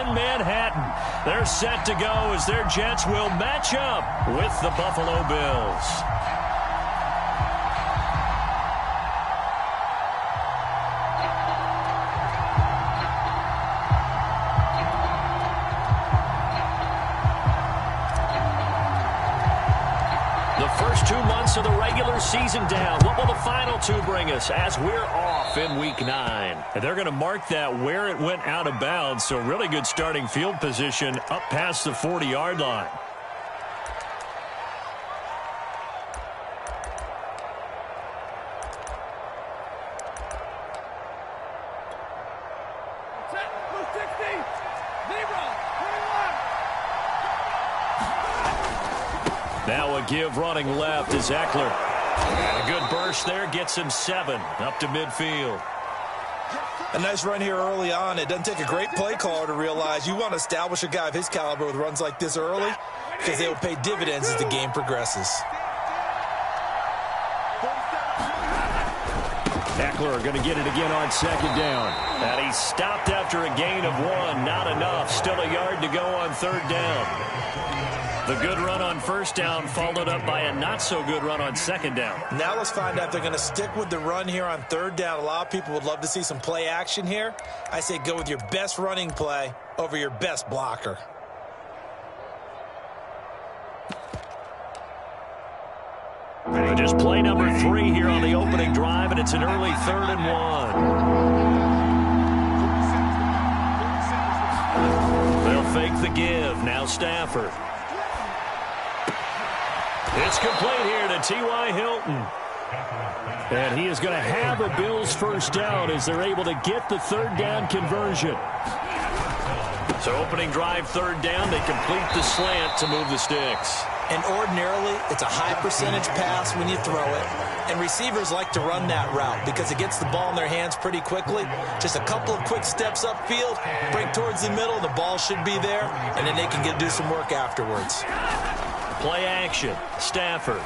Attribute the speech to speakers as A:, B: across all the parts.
A: in Manhattan. They're set to go as their Jets will match up with the Buffalo Bills. First 2 months of the regular season down. What will the final 2 bring us as we're off in Week 9? And they're going to mark that where it went out of bounds, so really good starting field position up past the 40-yard line. Now a give running left is Eckler. And a good burst there gets him 7 up to midfield.
B: A nice run here early on. It doesn't take a great play caller to realize you want to establish a guy of his caliber with runs like this early because they will pay dividends as the game progresses.
A: Eckler going to get it again on 2nd down. And he stopped after a gain of 1. Not enough. Still a yard to go on 3rd down. The good run on 1st down followed up by a not-so-good run on 2nd down.
B: Now let's find out if they're going to stick with the run here on 3rd down. A lot of people would love to see some play action here. I say go with your best running play over your best blocker.
A: Just play number 3 here on the opening drive, and it's an early 3rd and 1. They'll fake the give. Now Stafford. It's complete here to T.Y. Hilton. And he is going to have a Bills 1st down as they're able to get the 3rd down conversion. So opening drive 3rd down, they complete the slant to move the sticks.
B: And ordinarily, it's a high percentage pass when you throw it. And receivers like to run that route because it gets the ball in their hands pretty quickly. Just a couple of quick steps upfield, break towards the middle, the ball should be there, and then they can do some work afterwards.
A: Play action. Stafford.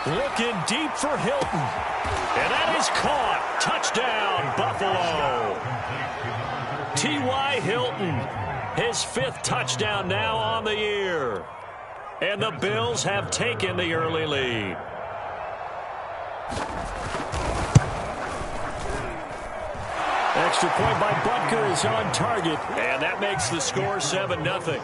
A: Looking deep for Hilton. And that is caught. Touchdown, Buffalo. T.Y. Hilton. His 5th touchdown now on the year. And the Bills have taken the early lead. Extra point by Butker is on target. And that makes the score 7-0.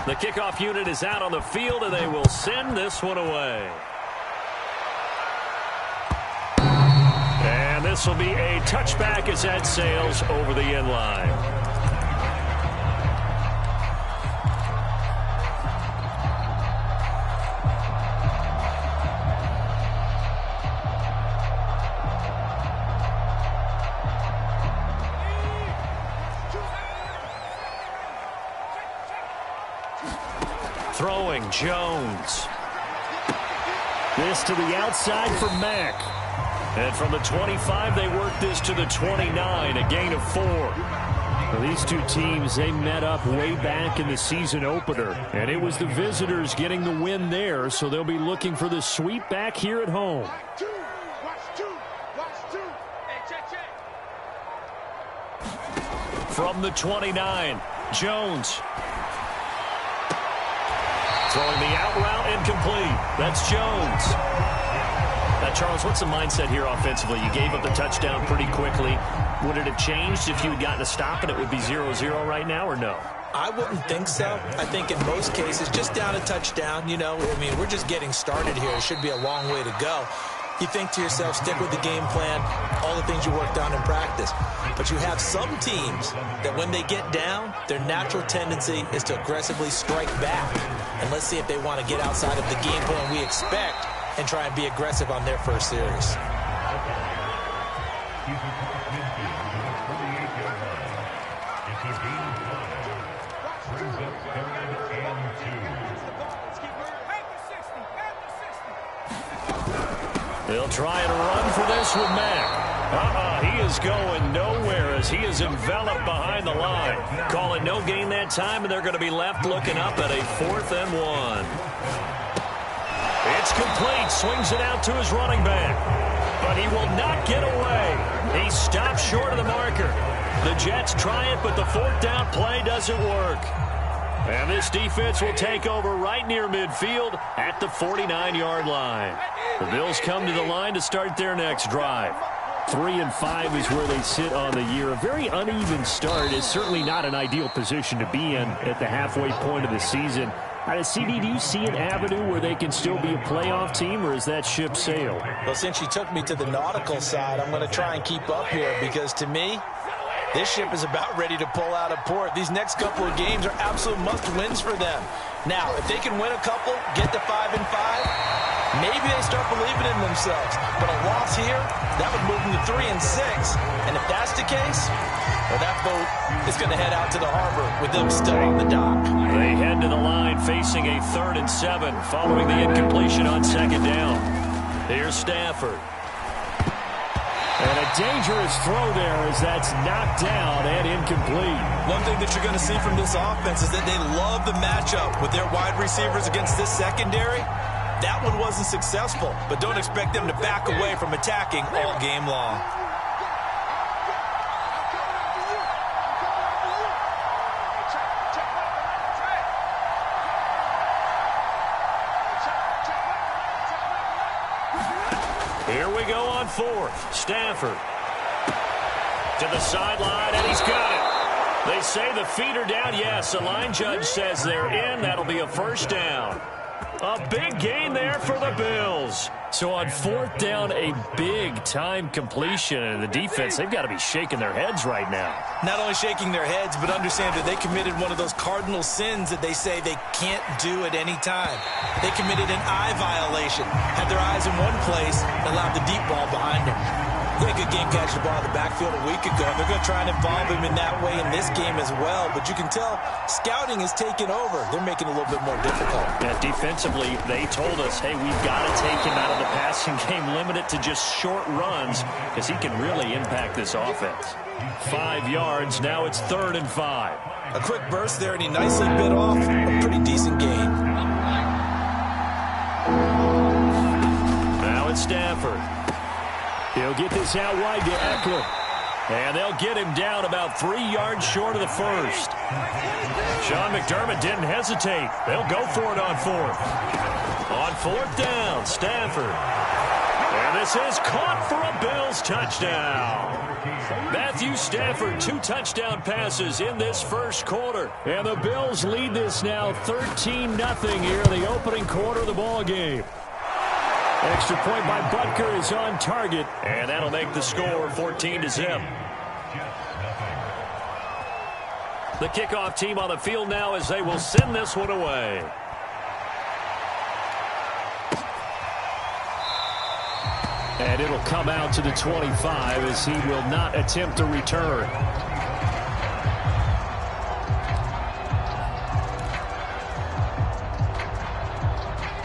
A: The kickoff unit is out on the field, and they will send this one away. And this will be a touchback as that sails over the end line. Throwing Jones. This to the outside for Mack. And from the 25, they work this to the 29, a gain of 4. Well, these two teams, they met up way back in the season opener. And it was the visitors getting the win there, so they'll be looking for the sweep back here at home. From the 29, Jones. Throwing the out route incomplete. That's Jones. Now, Charles, what's the mindset here offensively? You gave up the touchdown pretty quickly. Would it have changed if you had gotten a stop and it would be 0-0 right now, or no?
B: I wouldn't think so. I think in most cases, just down a touchdown, we're just getting started here. It should be a long way to go. You think to yourself, stick with the game plan, all the things you worked on in practice. But you have some teams that when they get down, their natural tendency is to aggressively strike back. And let's see if they want to get outside of the game plan we expect and try and be aggressive on their first series.
A: They'll try and run for this with Mack. He is going nowhere as he is enveloped behind the line. Call it no gain that time, and they're going to be left looking up at a 4th and 1. It's complete. Swings it out to his running back. But he will not get away. He stops short of the marker. The Jets try it, but the fourth down play doesn't work. And this defense will take over right near midfield at the 49-yard line. The Bills come to the line to start their next drive. 3-5 is where they sit on the year. A very uneven start is certainly not an ideal position to be in at the halfway point of the season. CD, do you see an avenue where they can still be a playoff team, or is that ship sailed?
B: Well, since you took me to the nautical side, I'm going to try and keep up here because, to me, this ship is about ready to pull out of port. These next couple of games are absolute must-wins for them. Now, if they can win a couple, get to 5-5, maybe they start believing in themselves. But a loss here, that would move them to 3-6. And if that's the case, well, that boat is going to head out to the harbor with them still on the dock.
A: They head to the line facing a 3rd and 7 following the incompletion on 2nd down. Here's Stafford. And a dangerous throw there as that's knocked down and incomplete.
B: One thing that you're going to see from this offense is that they love the matchup with their wide receivers against this secondary. That one wasn't successful, but don't expect them to back away from attacking all game long.
A: Here we go on 4th. Stafford to the sideline, and he's got it. They say the feet are down. Yes, the line judge says they're in. That'll be a 1st down. A big gain there for the Bills. So on 4th down, a big-time completion. And the defense, they've got to be shaking their heads right now.
B: Not only shaking their heads, but understand that they committed one of those cardinal sins that they say they can't do at any time. They committed an eye violation, had their eyes in one place, and allowed the deep ball behind them. He had a good game catching the ball in the backfield a week ago. They're going to try and involve him in that way in this game as well. But you can tell scouting is taking over. They're making it a little bit more difficult.
A: Yeah, defensively, they told us, hey, we've got to take him out of the passing game, limit it to just short runs because he can really impact this offense. 5 yards. Now it's 3rd and 5.
B: A quick burst there, and he nicely bit off a pretty decent gain.
A: Now it's Stafford. He'll get this out wide to Eckler. And they'll get him down about 3 yards short of the 1st. Sean McDermott didn't hesitate. They'll go for it on 4th. On 4th down, Stafford. And this is caught for a Bills touchdown. Matthew Stafford, 2 touchdown passes in this 1st quarter. And the Bills lead this now 13-0 here in the opening quarter of the ball game. Extra point by Butker is on target, and that'll make the score 14-0. The kickoff team on the field now as they will send this one away. And it'll come out to the 25 as he will not attempt a return.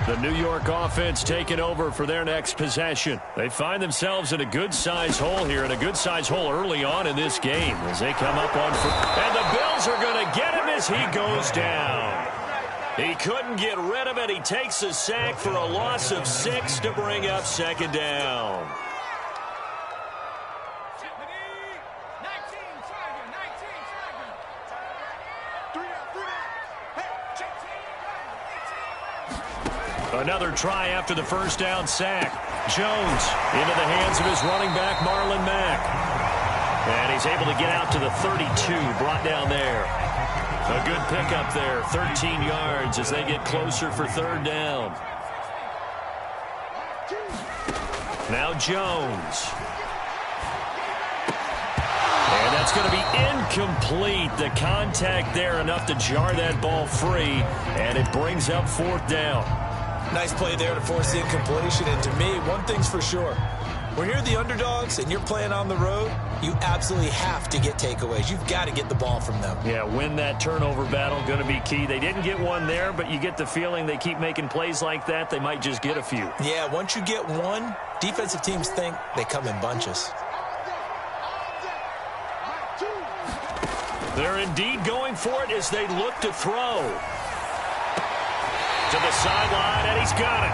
A: The New York offense taking over for their next possession. They find themselves in a good-sized hole here, and a good-sized hole early on in this game as they come up on foot. And the Bills are going to get him as he goes down. He couldn't get rid of it. He takes a sack for a loss of 6 to bring up 2nd down. Another try after the 1st down sack. Jones into the hands of his running back, Marlon Mack. And he's able to get out to the 32, brought down there. A good pickup there, 13 yards as they get closer for 3rd down. Now Jones. And that's going to be incomplete. The contact there enough to jar that ball free, and it brings up 4th down.
B: Nice play there to force the incompletion. And to me, one thing's for sure. When you're the underdogs and you're playing on the road, you absolutely have to get takeaways. You've got to get the ball from them.
A: Yeah, win that turnover battle, going to be key. They didn't get one there, but you get the feeling they keep making plays like that, they might just get a few.
B: Yeah, once you get one, defensive teams think they come in bunches.
A: They're indeed going for it as they look to throw. To the sideline, and he's got it.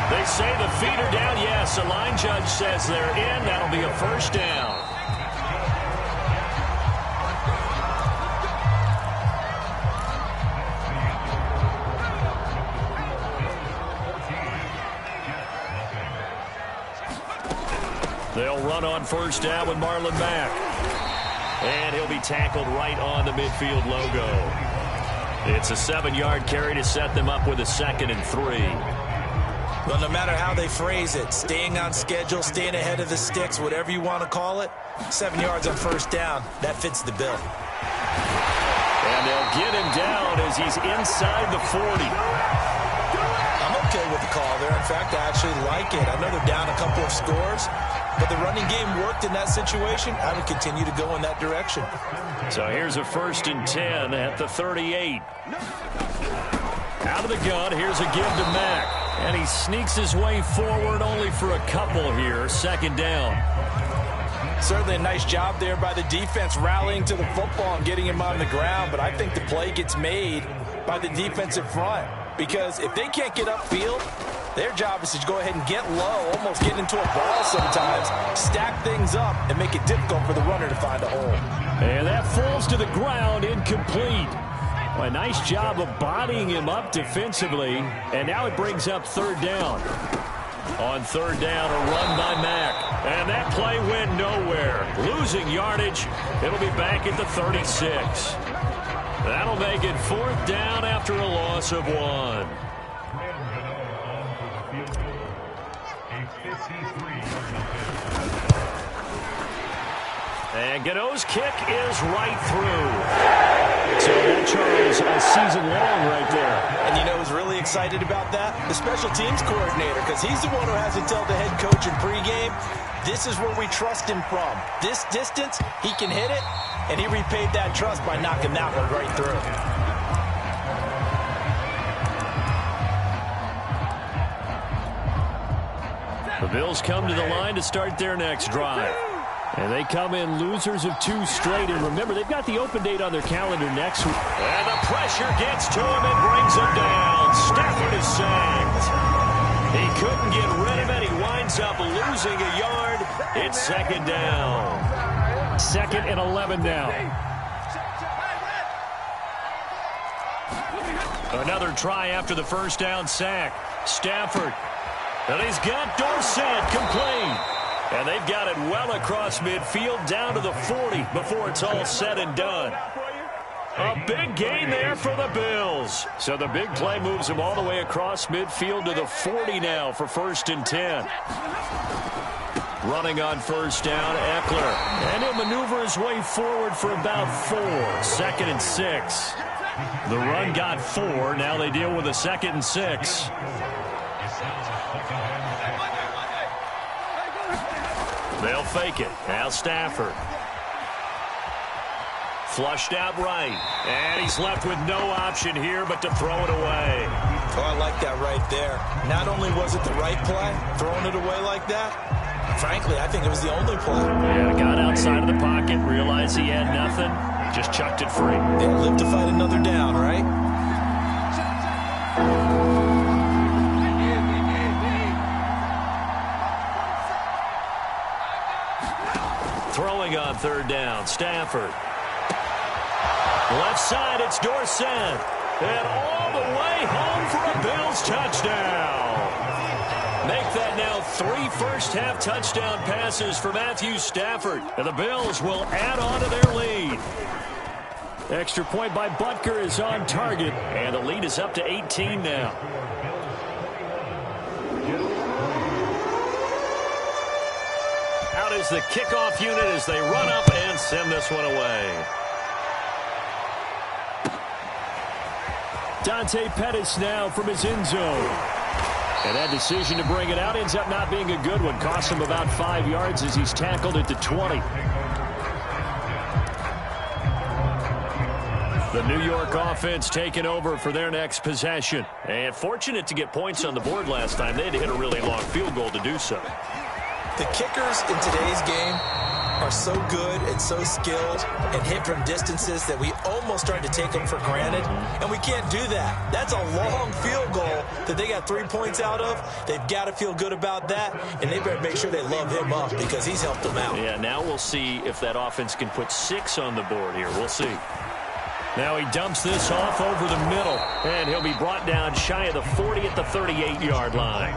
A: They say the feet are down. Yes, the line judge says they're in. That'll be a first down. They'll run on first down with Marlon Mack. And he'll be tackled right on the midfield logo. It's a 7-yard carry to set them up with a 2nd and 3.
B: Well, no matter how they phrase it, staying on schedule, staying ahead of the sticks, whatever you want to call it, 7 yards on first down, that fits the bill.
A: And they'll get him down as he's inside the 40.
B: I'm okay with the call there. In fact, I actually like it. I know they're down a couple of scores, but the running game worked in that situation. I would continue to go in that direction.
A: So here's a 1st and 10 at the 38. Out of the gun, here's a give to Mack. And he sneaks his way forward only for a couple here. 2nd down.
B: Certainly a nice job there by the defense rallying to the football and getting him on the ground. But I think the play gets made by the defensive front. Because if they can't get upfield, their job is to go ahead and get low, almost get into a ball sometimes, stack things up, and make it difficult for the runner to find a hole.
A: And that falls to the ground, incomplete. A nice job of bodying him up defensively, and now it brings up 3rd down. On 3rd down, a run by Mack. And that play went nowhere. Losing yardage, it'll be back at the 36. That'll make it 4th down after a loss of 1. And Gano's kick is right through. So that, Charles, a season long right there.
B: And you know who's really excited about that? The special teams coordinator, because he's the one who has to tell the head coach in pregame, this is where we trust him from. This distance, he can hit it, and he repaid that trust by knocking that one right through.
A: The Bills come to the line to start their next drive. And they come in losers of 2 straight. And remember, they've got the open date on their calendar next week. And the pressure gets to him and brings him down. Stafford is sacked. He couldn't get rid of it. He winds up losing a yard. It's 2nd down. 2nd and 11 now. Another try after the first down sack. Stafford. And he's got Dorsett complete. And they've got it well across midfield down to the 40 before it's all said and done. A big gain there for the Bills. So the big play moves them all the way across midfield to the 40 now for 1st and 10. Running on first down, Eckler. And he'll maneuver his way forward for about 4. 2nd and 6. The run got 4. Now they deal with a 2nd and 6. They'll fake it. Now Stafford. Flushed out right. And he's left with no option here but to throw it away.
B: Oh, I like that right there. Not only was it the right play, throwing it away like that, frankly, I think it was the only play.
A: Yeah, got outside of the pocket, realized he had nothing, just chucked it free.
B: They'll live to fight another down, right?
A: Throwing on 3rd down, Stafford. Left side, it's Dorsett. And all the way home for a Bills touchdown. Make that now 3 first-half touchdown passes for Matthew Stafford. And the Bills will add on to their lead. Extra point by Butker is on target. And the lead is up to 18 now. Out is the kickoff unit as they run up and send this one away. Dante Pettis now from his end zone. And that decision to bring it out ends up not being a good one. Costs him about 5 yards as he's tackled at the 20. The New York offense taking over for their next possession. And fortunate to get points on the board last time. They had to hit a really long field goal to do so.
B: The kickers in today's game are so good and so skilled and hit from distances that we almost start to take them for granted, and we can't do that. That's a long field goal that they got 3 points out of. They've got to feel good about that, and they better make sure they love him up because he's helped them out.
A: Yeah, now we'll see if that offense can put 6 on the board here. We'll see. Now he dumps this off over the middle, and he'll be brought down shy of the 40 at the 38-yard line.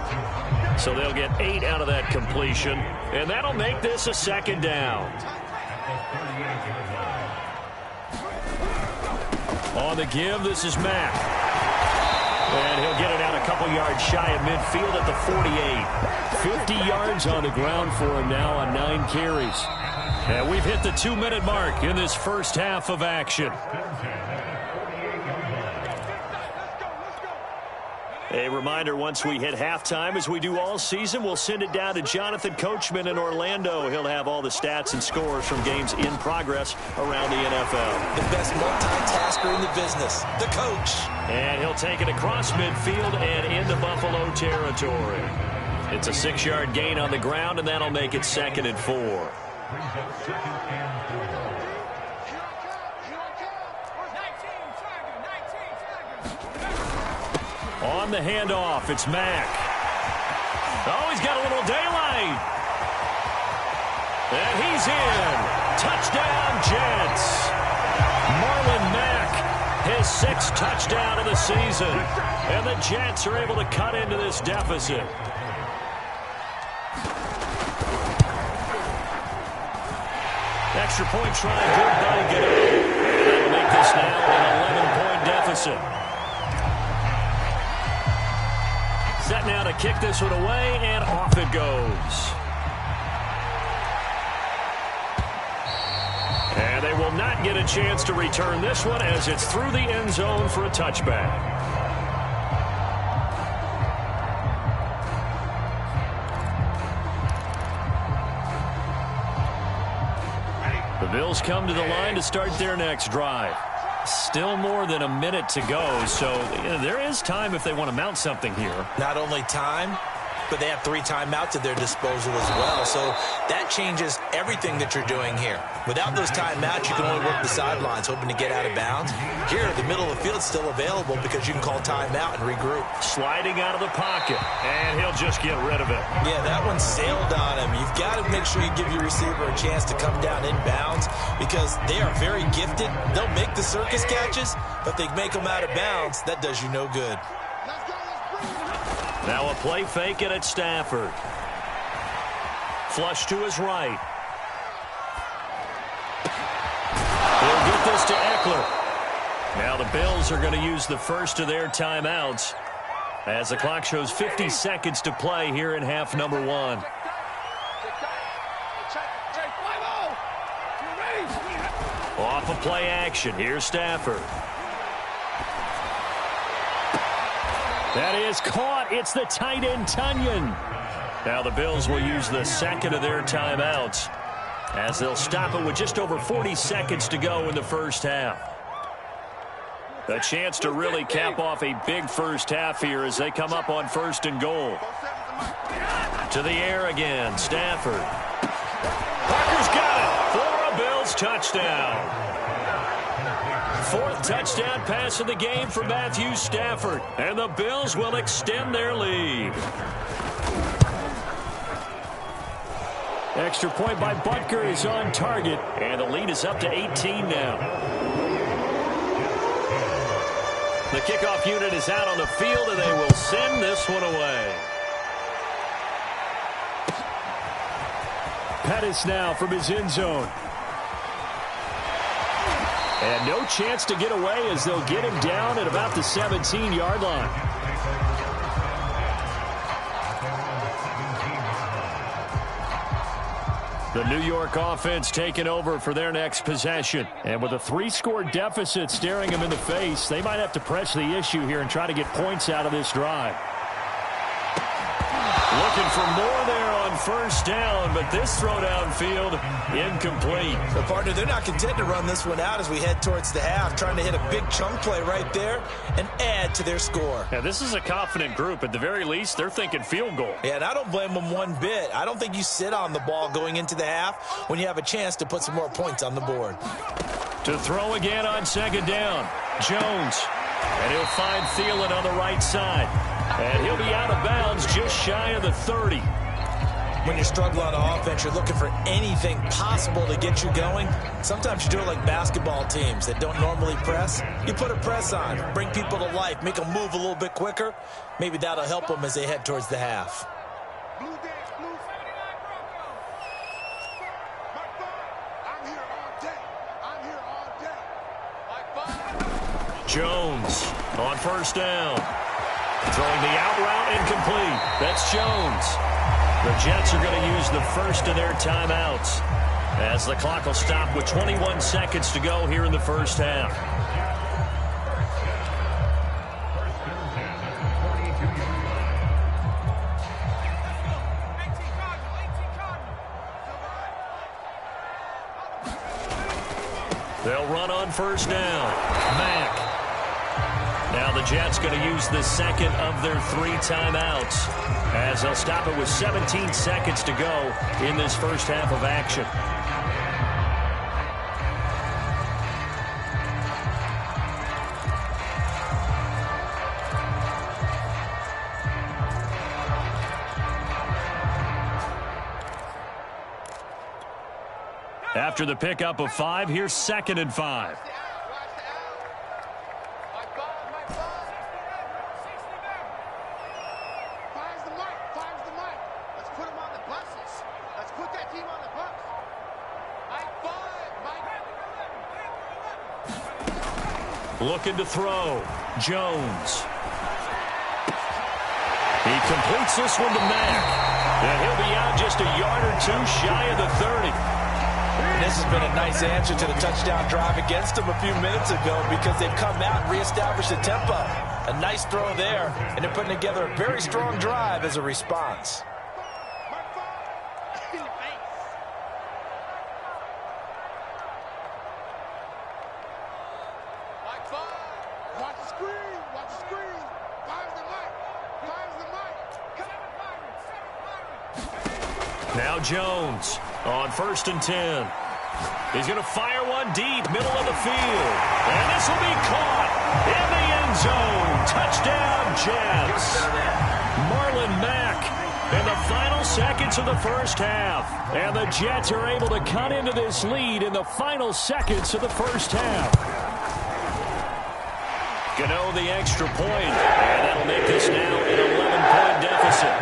A: So they'll get 8 out of that completion, and that'll make this a second down. On the give, this is Mack. And he'll get it out a couple yards shy of midfield at the 48. 50 yards on the ground for him now on 9 carries. And we've hit the 2-minute mark in this first half of action. A reminder, once we hit halftime, as we do all season, we'll send it down to Jonathan Coachman in Orlando. He'll have all the stats and scores from games in progress around the NFL.
B: The best multitasker in the business, the coach.
A: And he'll take it across midfield and into Buffalo territory. It's a 6-yard gain on the ground, and that'll make it 2nd and 4. On the handoff, it's Mack. Oh, he's got a little daylight. And he's in. Touchdown, Jets. Marlon Mack, his 6th touchdown of the season. And the Jets are able to cut into this deficit. Extra point try, good by Gano. That'll make this now an 11-point deficit. Set now to kick this one away, and off it goes. And they will not get a chance to return this one as it's through the end zone for a touchback. The Bills come to the line to start their next drive. Still more than a minute to go, so there is time if they want to mount something here.
B: Not only time, but they have 3 timeouts at their disposal as well, so that changes everything that you're doing here. Without those timeouts, you can only work the sidelines, hoping to get out of bounds. Here, the middle of the field's still available because you can call timeout and regroup.
A: Sliding out of the pocket, and he'll just get rid of it.
B: Yeah, that one sailed on him. You've got to make sure you give your receiver a chance to come down in bounds because they are very gifted. They'll make the circus catches, but they make them out of bounds. That does you no good.
A: Now a play fake it at Stafford. Flush to his right. He'll get this to Eckler. Now the Bills are going to use the first of their timeouts as the clock shows 50 seconds to play here in half number 1. Off of play action. Here's Stafford. That is caught. It's the tight end, Tunyon. Now the Bills will use the second of their timeouts as they'll stop it with just over 40 seconds to go in the first half. A chance to really cap off a big first half here as they come up on 1st and goal. To the air again, Stafford. Parker's got it for a Bills touchdown. 4th touchdown pass of the game for Matthew Stafford. And the Bills will extend their lead. Extra point by Butker is on target. And the lead is up to 18 now. The kickoff unit is out on the field, and they will send this one away. Pettis now from his end zone. And no chance to get away as they'll get him down at about the 17-yard line. The New York offense taking over for their next possession. And with a 3-score deficit staring them in the face, they might have to press the issue here and try to get points out of this drive. Looking for more there on first down, but this throw downfield incomplete.
B: So, partner, they're not content to run this one out as we head towards the half, trying to hit a big chunk play right there and add to their score.
A: Yeah, this is a confident group. At the very least, they're thinking field goal.
B: Yeah, and I don't blame them one bit. I don't think you sit on the ball going into the half when you have a chance to put some more points on the board.
A: To throw again on second down, Jones. And he'll find Thielen on the right side. And he'll be out of bounds just shy of the 30.
B: When you struggle on offense, you're looking for anything possible to get you going. Sometimes you do it like basketball teams that don't normally press. You put a press on, bring people to life, make them move a little bit quicker. Maybe that'll help them as they head towards the half.
A: Jones on first down. Throwing the out route incomplete. That's Jones. The Jets are going to use the first of their timeouts as the clock will stop with 21 seconds to go here in the first half. They'll run on first down. Mack. Now the Jets going to use the second of their 3 timeouts as they'll stop it with 17 seconds to go in this first half of action. After the pickup of 5, here's 2nd and 5. Looking to throw. Jones. He completes this one to Mack. And he'll be out just a yard or 2 shy of the 30.
B: And this has been a nice answer to the touchdown drive against them a few minutes ago because they've come out and reestablished the tempo. A nice throw there, and they're putting together a very strong drive as a response.
A: Now Jones on 1st and 10. He's going to fire one deep, middle of the field. And this will be caught in the end zone. Touchdown, Jets. Marlon Mack in the final seconds of the first half. And the Jets are able to cut into this lead in the final seconds of the first half. Gano the extra point. And that'll make this now an 11-point deficit.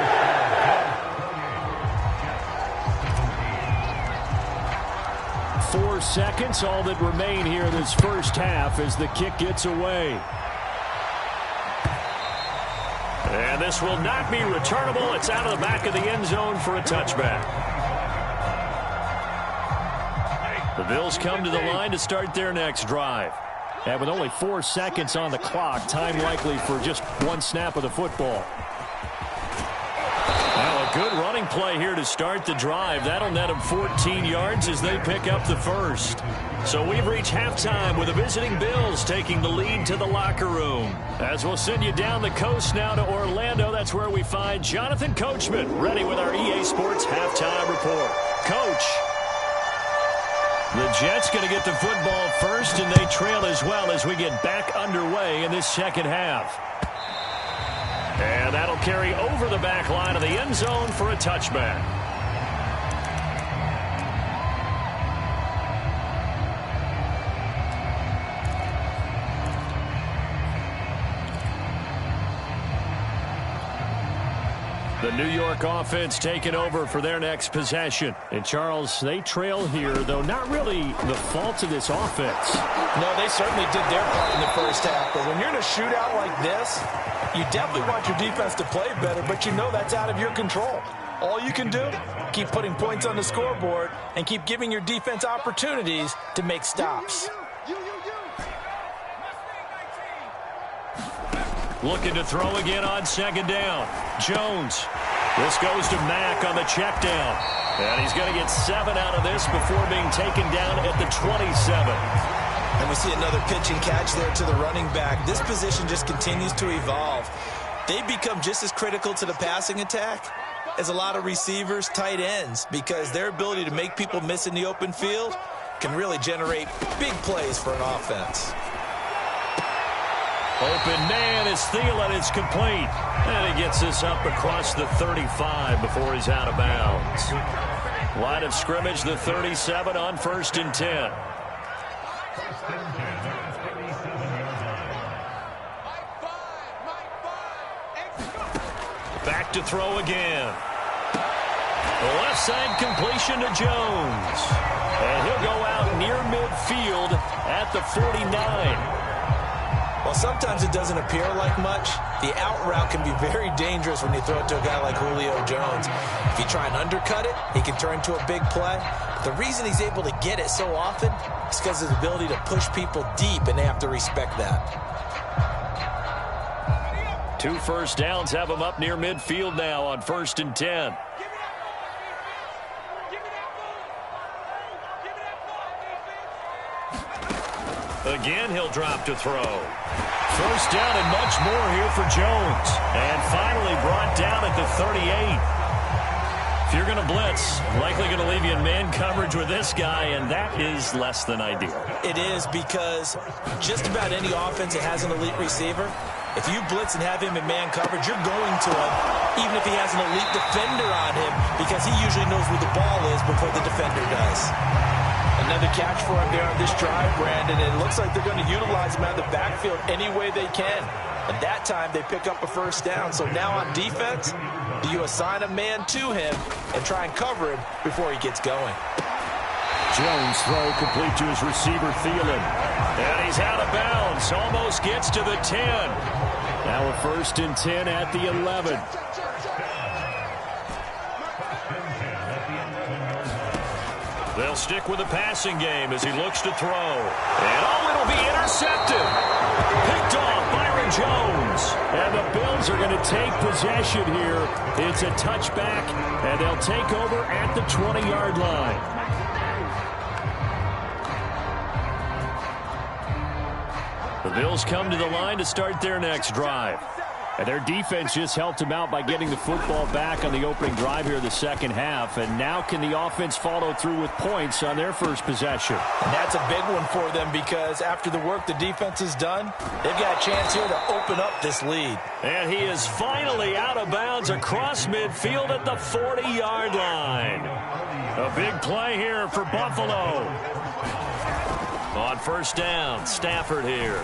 A: 4 seconds, all that remain here this first half as the kick gets away. And this will not be returnable. It's out of the back of the end zone for a touchback. The Bills come to the line to start their next drive. And with only 4 seconds on the clock, time likely for just 1 snap of the football. Now a good running play here to start the drive. That'll net them 14 yards as they pick up the first. So we've reached halftime with the visiting Bills taking the lead to the locker room. As we'll send you down the coast now to Orlando, that's where we find Jonathan Coachman ready with our EA Sports halftime report. Coach. The Jets going to get the football first, and they trail as well as we get back underway in this second half. And that'll carry over the back line of the end zone for a touchback. The New York offense taking over for their next possession. And, Charles, they trail here, though not really the fault of this offense.
B: No, they certainly did their part in the first half. But when you're in a shootout like this, you definitely want your defense to play better, but you know that's out of your control. All you can do, keep putting points on the scoreboard and keep giving your defense opportunities to make stops.
A: Looking to throw again on second down. Jones. This goes to Mack on the check down. And he's going to get 7 out of this before being taken down at the 27.
B: And we see another pitch and catch there to the running back. This position just continues to evolve. They become just as critical to the passing attack as a lot of receivers, tight ends, because their ability to make people miss in the open field can really generate big plays for an offense.
A: Open man is Thielen. It's complete. And he gets this up across the 35 before he's out of bounds. Line of scrimmage, the 37 on 1st and 10. Back to throw again. The left side completion to Jones. And he'll go out near midfield at the 49.
B: Well, sometimes it doesn't appear like much. The out route can be very dangerous when you throw it to a guy like Julio Jones. If you try and undercut it, he can turn into a big play. The reason he's able to get it so often is because of his ability to push people deep, and they have to respect that.
A: 2 first downs have him up near midfield now on 1st and 10. Again, he'll drop to throw. 1st down and much more here for Jones. And finally brought down at the 38. If you're going to blitz, likely going to leave you in man coverage with this guy, and that is less than ideal.
B: It is, because just about any offense that has an elite receiver, if you blitz and have him in man coverage, you're going to him, even if he has an elite defender on him, because he usually knows where the ball is before the defender does. Another catch for him there on this drive, Brandon. It looks like they're going to utilize him out of the backfield any way they can. And that time they pick up a 1st down. So now on defense, do you assign a man to him and try and cover him before he gets going?
A: Jones throw complete to his receiver, Thielen. And he's out of bounds. Almost gets to the 10. Now a 1st and 10 at the 11. They'll stick with the passing game as he looks to throw. And it'll be intercepted. Picked off Byron Jones. And the Bills are going to take possession here. It's a touchback, and they'll take over at the 20-yard line. The Bills come to the line to start their next drive. And their defense just helped them out by getting the football back on the opening drive here in the second half. And now can the offense follow through with points on their first possession?
B: And that's a big one for them, because after the work the defense has done, they've got a chance here to open up this lead.
A: And he is finally out of bounds across midfield at the 40-yard line. A big play here for Buffalo. On 1st down, Stafford here.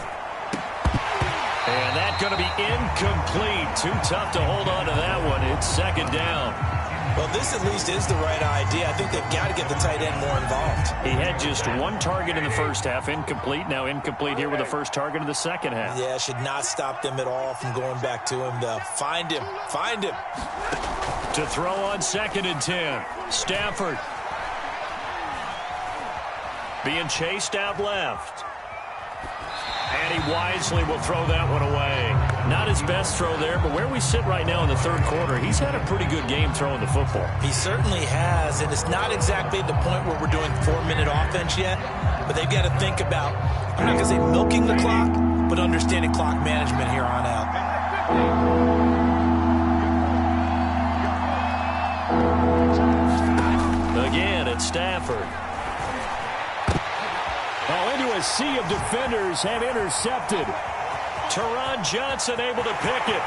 A: And that's going to be incomplete. Too tough to hold on to that one. It's 2nd down.
B: Well, this at least is the right idea. I think they've got to get the tight end more involved.
A: He had just 1 target in the first half, incomplete. Now incomplete here with the first target in the second half.
B: Yeah, should not stop them at all from going back to him, though. Find him. Find him.
A: To throw on 2nd and 10. Stafford. Being chased out left. And he wisely will throw that one away. Not his best throw there, but where we sit right now in the 3rd quarter, he's had a pretty good game throwing the football.
B: He certainly has, and it's not exactly at the point where we're doing 4-minute offense yet, but they've got to think about, I'm not going to say milking the clock, but understanding clock management here on out.
A: Again, it's Stafford. Into a sea of defenders and intercepted. Teron Johnson able to pick it.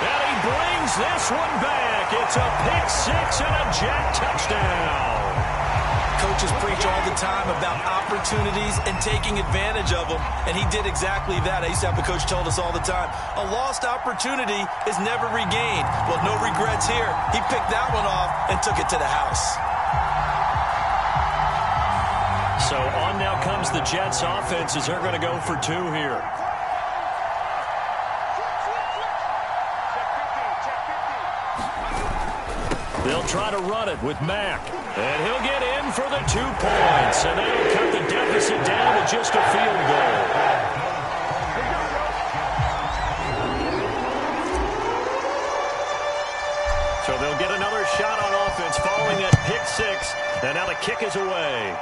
A: And he brings this one back. It's a pick-6 and a jet touchdown.
B: Coaches preach all the time about opportunities and taking advantage of them, and he did exactly that. I used to have a coach told us all the time, a lost opportunity is never regained. Well, no regrets here. He picked that one off and took it to the house.
A: So on now comes the Jets offense as they're going to go for 2 here. They'll try to run it with Mack. And he'll get in for the 2 points. And that'll cut the deficit down to just a field goal. So they'll get another shot on offense following that pick six. And now the kick is away.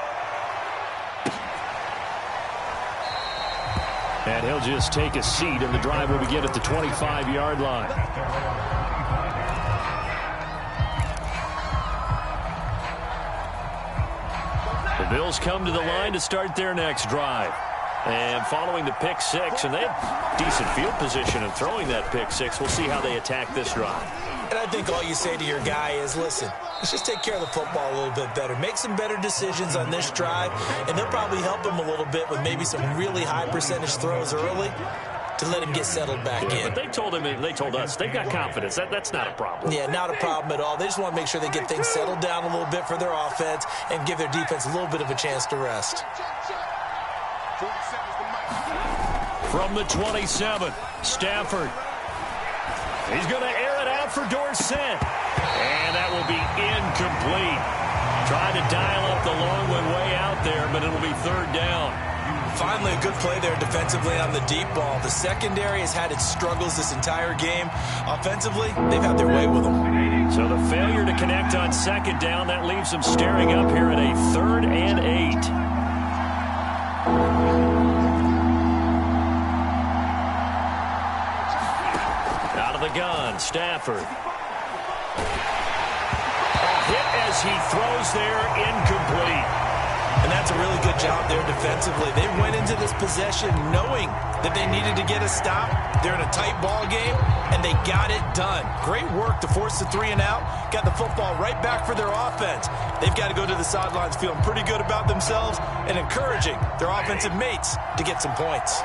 A: And he'll just take a seat, and the drive will begin at the 25-yard line. The Bills come to the line to start their next drive. And following the pick six, and they have decent field position in throwing that pick six. We'll see how they attack this drive.
B: And I think all you say to your guy is, listen, let's just take care of the football a little bit better. Make some better decisions on this drive, and they'll probably help him a little bit with maybe some really high percentage throws early to let him get settled back in.
A: But they told us, they've got confidence. That's not a problem.
B: Yeah, not a problem at all. They just want to make sure they get things settled down a little bit for their offense and give their defense a little bit of a chance to rest.
A: From the 27, Stafford. He's going to air it out for Dorsett. And that will be incomplete. Trying to dial up the long one way out there, but it'll be third down.
B: Finally, a good play there defensively on the deep ball. The secondary has had its struggles this entire game. Offensively, they've had their way with them.
A: So the failure to connect on second down, that leaves them staring up here at a 3rd and 8. Out of the gun, Stafford. A hit as he throws there, incomplete.
B: And that's a really good job there defensively. They went into this possession knowing that they needed to get a stop. They're in a tight ball game, and they got it done. Great work to force the 3 and out. Got the football right back for their offense. They've got to go to the sidelines feeling pretty good about themselves and encouraging their offensive mates to get some points.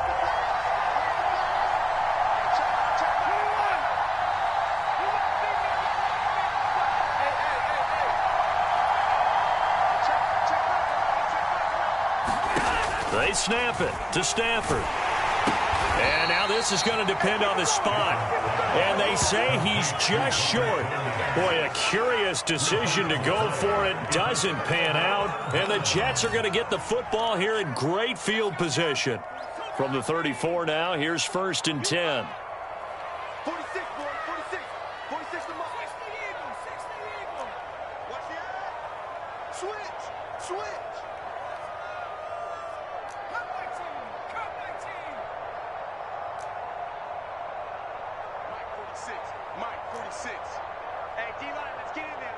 A: They snap it to Stafford. And now this is going to depend on the spot. And they say he's just short. Boy, a curious decision to go for it. Doesn't pan out. And the Jets are going to get the football here in great field position. From the 34 now, here's 1st and 10.
C: 46, boy, 46. 46 to Mark. 60 Eagles, 60 Eagles. Watch the eye. Switch. Come my team. Mike 46. Hey, D-line, let's get in there,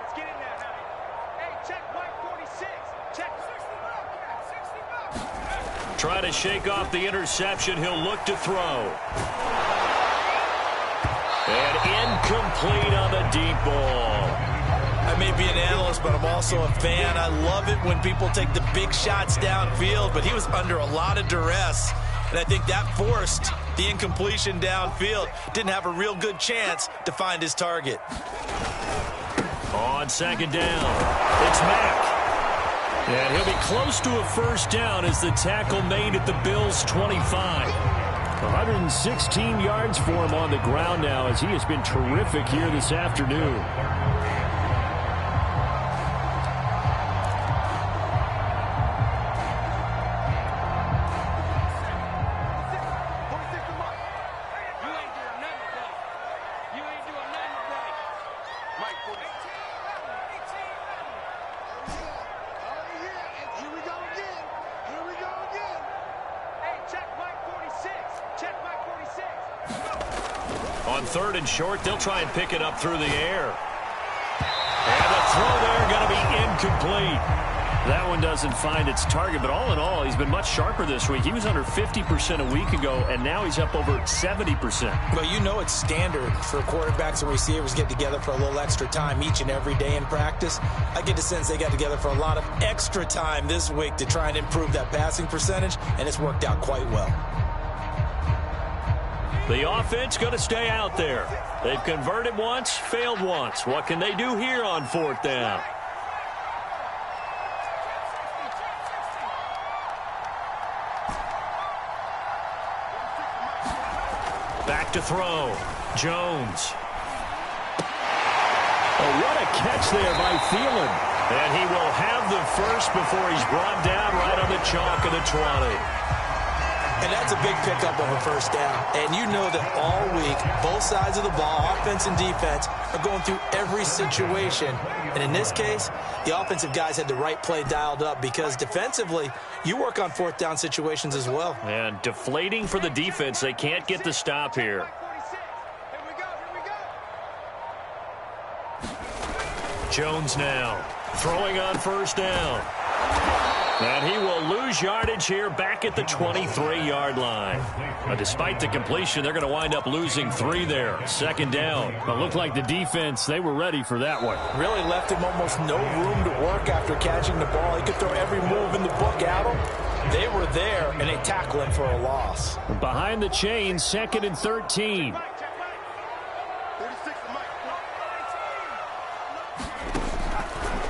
C: honey. Hey, check Mike 46. Check 60
A: Try to shake off the interception. He'll look to throw. And incomplete on the deep ball.
B: I may be an analyst, but I'm also a fan. I love it when people take the big shots downfield, but he was under a lot of duress. And I think that forced the incompletion downfield. Didn't have a real good chance to find his target.
A: On second down, it's Mack. And he'll be close to a first down as the tackle made at the Bills' 25. 116 yards for him on the ground now as he has been terrific here this afternoon. On 3rd and short, they'll try and pick it up through the air. And the throw there going to be incomplete. That one doesn't find its target, but all in all, he's been much sharper this week. He was under 50% a week ago, and now he's up over 70%.
B: Well, you know it's standard for quarterbacks and receivers to get together for a little extra time each and every day in practice. I get the sense they got together for a lot of extra time this week to try and improve that passing percentage, and it's worked out quite well.
A: The offense going to stay out there. They've converted once, failed once. What can they do here on 4th down? Back to throw. Jones. Oh, what a catch there by Thielen. And he will have the first before he's brought down right on the chalk of the 20.
B: And that's a big pickup of a first down. And you know that all week, both sides of the ball, offense and defense, are going through every situation. And in this case, the offensive guys had the right play dialed up because defensively, you work on fourth down situations as well.
A: And deflating for the defense. They can't get the stop here. Jones now throwing on first down. And he will lose yardage here back at the 23-yard line. Despite the completion, they're going to wind up losing 3 there. Second down.
D: It looked like the defense, they were ready for that one.
B: Really left him almost no room to work after catching the ball. He could throw every move in the book at him. They were there, and they tackle him for a loss.
D: Behind the chain, 2nd and 13.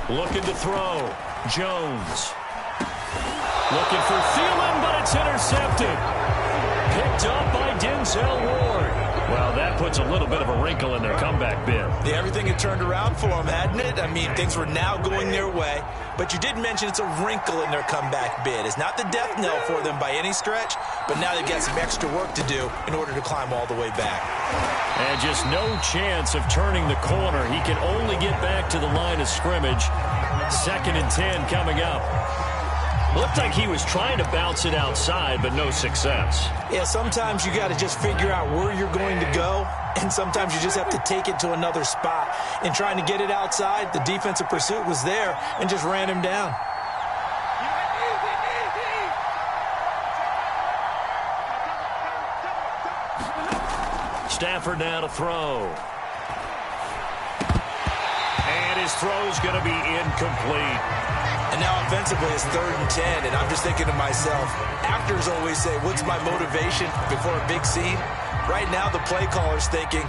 A: Looking to throw. Jones. Looking for Thielen, but it's intercepted. Picked up by Denzel Ward. Well, that puts a little bit of a wrinkle in their comeback bid.
B: Yeah, everything had turned around for them, hadn't it? I mean, things were now going their way. But you did mention it's a wrinkle in their comeback bid. It's not the death knell for them by any stretch, but now they've got some extra work to do in order to climb all the way back.
A: And just no chance of turning the corner. He can only get back to the line of scrimmage. 2nd and 10 coming up. Looked like he was trying to bounce it outside, but no success.
B: Yeah, sometimes you got to just figure out where you're going to go, and sometimes you just have to take it to another spot. In trying to get it outside, the defensive pursuit was there and just ran him down.
A: Stafford now to throw. And his throw's going to be incomplete.
B: And now offensively it's 3rd and 10, and I'm just thinking to myself, actors always say, what's my motivation before a big scene? Right now the play caller's thinking,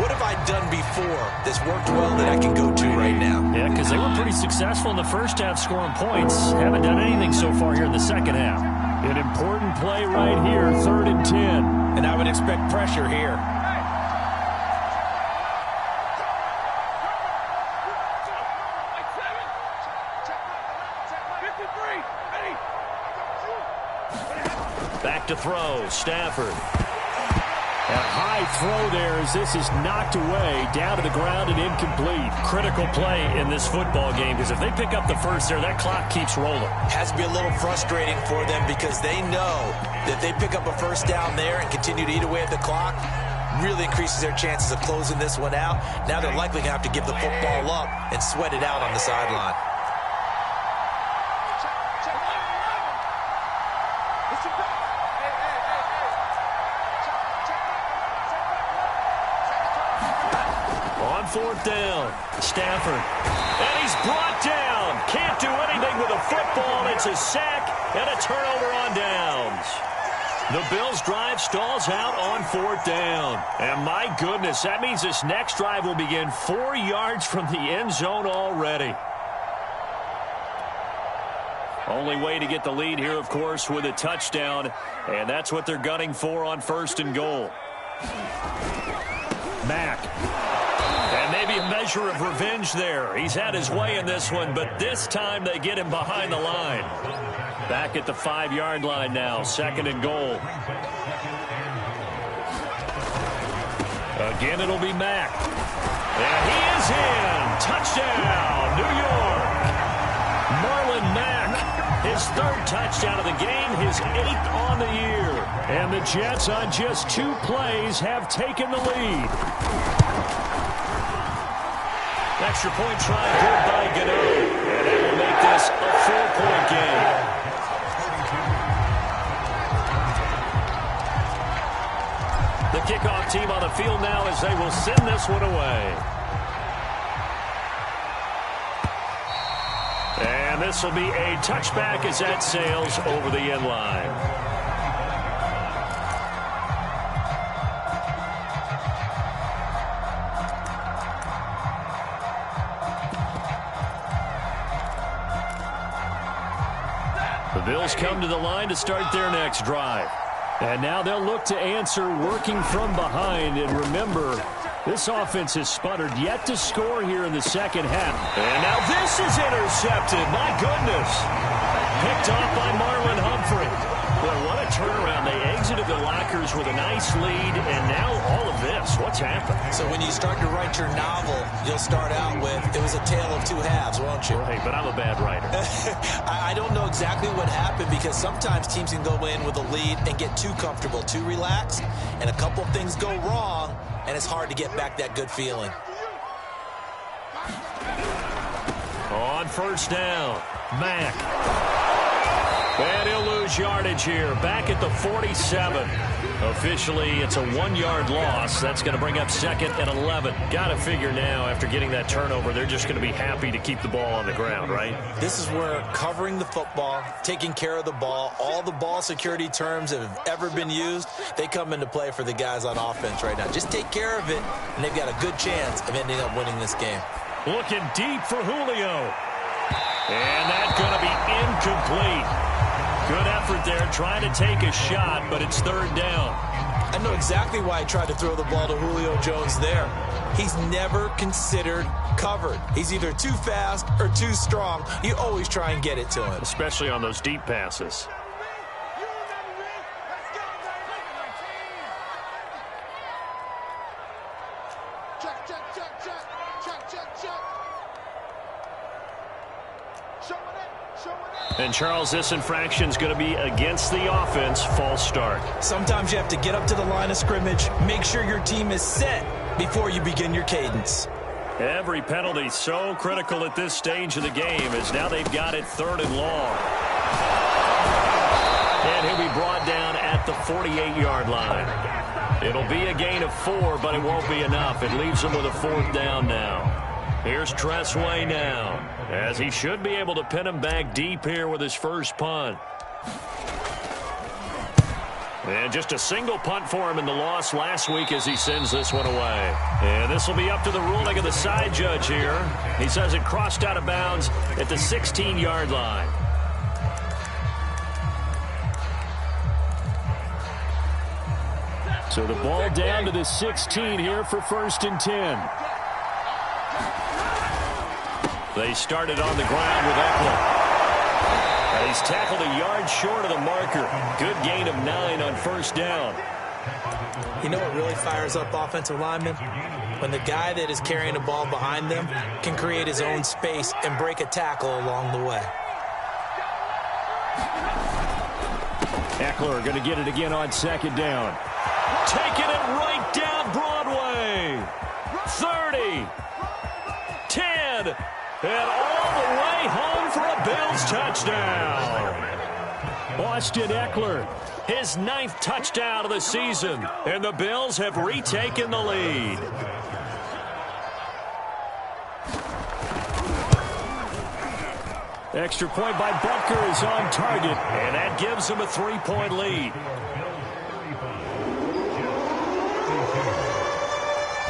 B: what have I done before that's worked well that I can go to right now?
D: Yeah, because they were pretty successful in the first half scoring points. Haven't done anything so far here in the second half. An important play right here, 3rd and 10.
B: And I would expect pressure here.
A: Back to throw, Stafford.
D: A high throw there as this is knocked away, down to the ground and incomplete.
A: Critical play in this football game because if they pick up the first there, that clock keeps rolling.
B: Has to be a little frustrating for them because they know that they pick up a first down there and continue to eat away at the clock, really increases their chances of closing this one out. Now they're likely going to have to give the football up and sweat it out on the sideline.
A: On 4th down, Stafford. And he's brought down. Can't do anything with a football. It's a sack and a turnover on downs. The Bills' drive stalls out on 4th down. And my goodness, that means this next drive will begin 4 yards from the end zone already. Only way to get the lead here, of course, with a touchdown. And that's what they're gunning for on 1st and goal. Mack. And maybe a measure of revenge there. He's had his way in this one, but this time they get him behind the line. Back at the 5-yard line now, 2nd and goal. Again, it'll be Mack. And he is in. Touchdown, New York. Marlon Mack, his 3rd touchdown of the game, his 8th on the year.
D: And the Jets on just 2 plays have taken the lead.
A: Extra point try good by Gano. And that will make this a 4-point game. The kickoff team on the field now as they will send this one away. And this will be a touchback as that sails over the end line. The Bills come to the line to start their next drive.
D: And now they'll look to answer working from behind. And remember, this offense has sputtered yet to score here in the second half.
A: And now this is intercepted. My goodness. Picked off by Marlon Humphrey. Boy, what a that turnaround. They exited the lockers with a nice lead, and now all of this. What's happened?
B: So when you start to write your novel, you'll start out with, it was a tale of two halves, won't you?
A: Right, but I'm a bad writer.
B: I don't know exactly what happened, because sometimes teams can go in with a lead and get too comfortable, too relaxed, and a couple of things go wrong, and it's hard to get back that good feeling.
A: On first down, Mack. And he'll lose yardage here. Back at the 47. Officially, it's a 1-yard loss. That's going to bring up 2nd and 11. Got to figure now, after getting that turnover, they're just going to be happy to keep the ball on the ground, right?
B: This is where covering the football, taking care of the ball, all the ball security terms that have ever been used, they come into play for the guys on offense right now. Just take care of it, and they've got a good chance of ending up winning this game.
A: Looking deep for Julio. And that's going to be incomplete. Good effort there, trying to take a shot, but it's 3rd down.
B: I know exactly why I tried to throw the ball to Julio Jones there. He's never considered covered. He's either too fast or too strong. You always try and get it to him.
A: Especially on those deep passes. And, Charles, this infraction's going to be against the offense. False start.
B: Sometimes you have to get up to the line of scrimmage, make sure your team is set before you begin your cadence.
A: Every penalty so critical at this stage of the game, as now they've got it 3rd and long. And he'll be brought down at the 48-yard line. It'll be a gain of 4, but it won't be enough. It leaves them with a 4th down now. Here's Tressway now, as he should be able to pin him back deep here with his first punt. And just a single punt for him in the loss last week as he sends this one away. And this will be up to the ruling of the side judge here. He says it crossed out of bounds at the 16-yard line. So the ball down to the 16 here for 1st and 10. They started on the ground with Eckler. And he's tackled a yard short of the marker. Good gain of 9 on 1st down.
B: You know what really fires up offensive linemen? When the guy that is carrying the ball behind them can create his own space and break a tackle along the way.
A: Eckler going to get it again on 2nd down. Taking it right down Broadway. 30. 10. And all the way home for a Bills touchdown. Austin Eckler, his 9th touchdown of the season. And the Bills have retaken the lead. Extra point by Butker is on target. And that gives him a 3-point lead.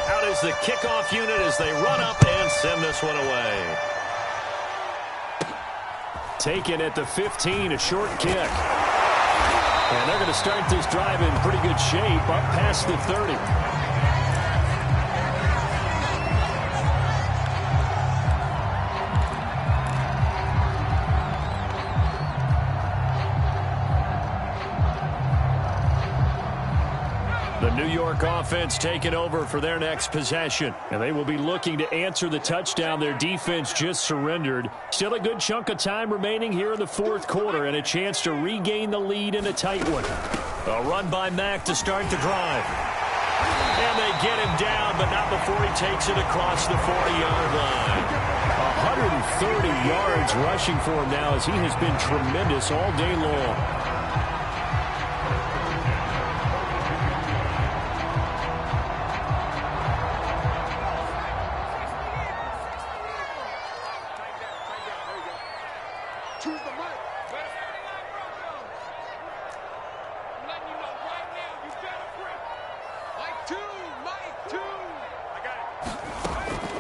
A: Out is the kickoff unit as they run up and send this one away. Taken at the 15, a short kick. And they're going to start this drive in pretty good shape up past the 30. The New York offense taking over for their next possession. And they will be looking to answer the touchdown their defense just surrendered. Still a good chunk of time remaining here in the 4th quarter and a chance to regain the lead in a tight one. A run by Mack to start the drive. And they get him down, but not before he takes it across the 40-yard line. 130 yards rushing for him now as he has been tremendous all day long.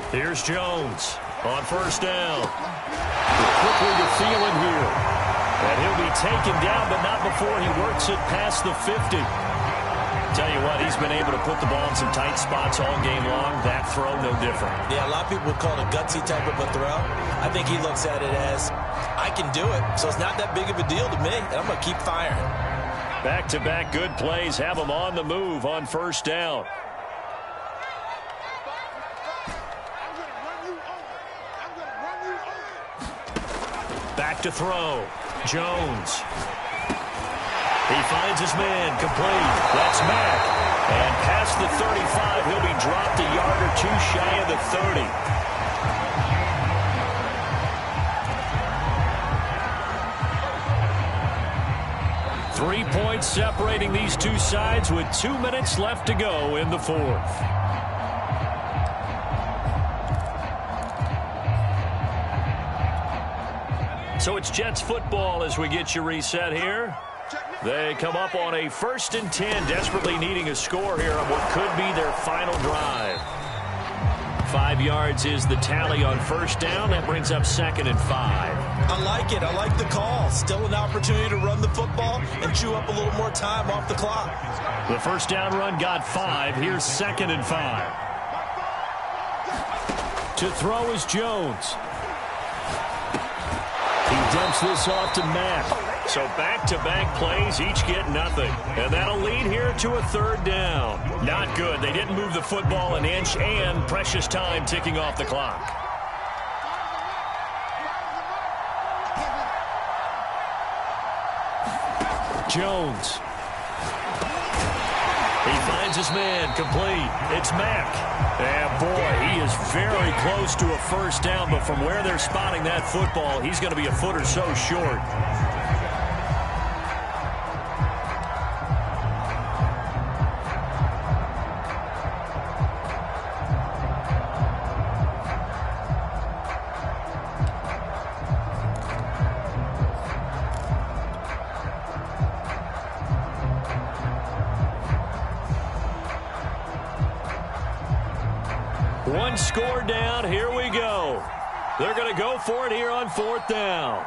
A: Here's Jones on 1st down. Quickly to Thielen here. And he'll be taken down, but not before he works it past the 50. Tell you what, he's been able to put the ball in some tight spots all game long. That throw, no different.
B: Yeah, a lot of people would call it a gutsy type of a throw. I think he looks at it as, I can do it, so it's not that big of a deal to me, and I'm going to keep firing.
A: Back-to-back good plays have them on the move on first down. Back to throw. Jones. He finds his man, complete. That's Mack. And past the 35, he'll be dropped a yard or two shy of the 30. Three points separating these two sides with 2 minutes left to go in the fourth. So it's Jets football as we get you reset here. They come up on a 1st and 10, desperately needing a score here on what could be their final drive. 5 yards is the tally on first down. That brings up 2nd and 5.
B: I like it. I like the call. Still an opportunity to run the football and chew up a little more time off the clock.
A: The first down run got 5. Here's 2nd and 5. To throw is Jones. He dumps this off to Mack. So back-to-back plays, each get nothing. And that'll lead here to a 3rd down. Not good. They didn't move the football an inch, and precious time ticking off the clock. Jones. He finds his man, complete. It's Mack. And boy, he is very close to a first down, but from where they're spotting that football, he's going to be a foot or so short. One score down. Here we go. They're going to go for it here on 4th down.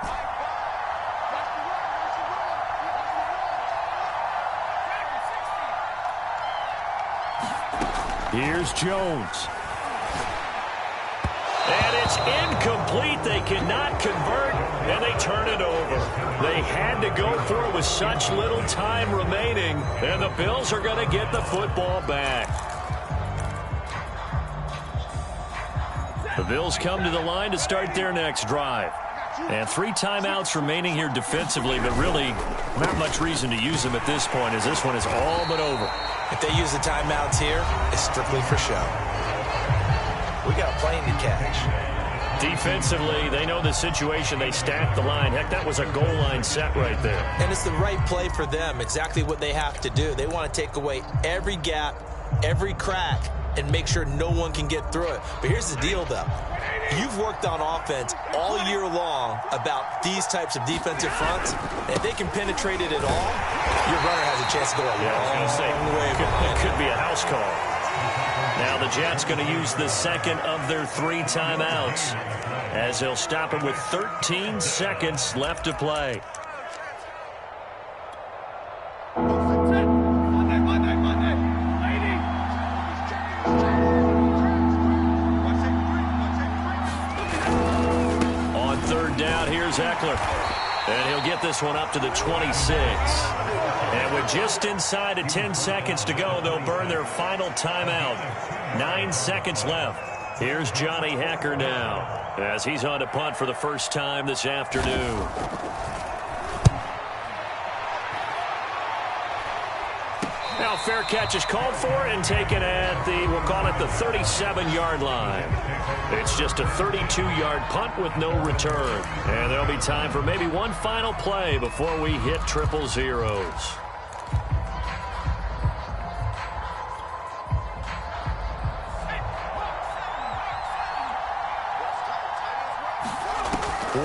A: Here's Jones. And it's incomplete. They cannot convert, and they turn it over. They had to go for it with such little time remaining, and the Bills are going to get the football back. The Bills come to the line to start their next drive. And 3 timeouts remaining here defensively, but really not much reason to use them at this point, as this one is all but over.
B: If they use the timeouts here, it's strictly for show. We got a plane to catch.
A: Defensively, they know the situation. They stack the line. Heck, that was a goal line set right there.
B: And it's the right play for them, exactly what they have to do. They want to take away every gap, every crack, and make sure no one can get through it. But here's the deal, though. You've worked on offense all year long about these types of defensive fronts. And if they can penetrate it at all, your runner has a chance to go a long way behind.
A: It could be a house call. Now the Jets going to use the second of their 3 timeouts, as they'll stop it with 13 seconds left to play. Eckler. And he'll get this one up to the 26. And with just inside of 10 seconds to go, they'll burn their final timeout. 9 seconds left. Here's Johnny Hekker now, as he's on to punt for the first time this afternoon. Now fair catch is called for and taken at the, we'll call it the 37-yard line. It's just a 32-yard punt with no return. And there'll be time for maybe one final play before we hit 000.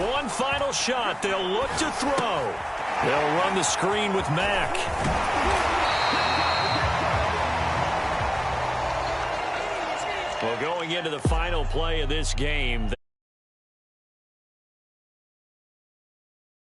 A: One final shot. They'll look to throw. They'll run the screen with Mack. Well, going into the final play of this game,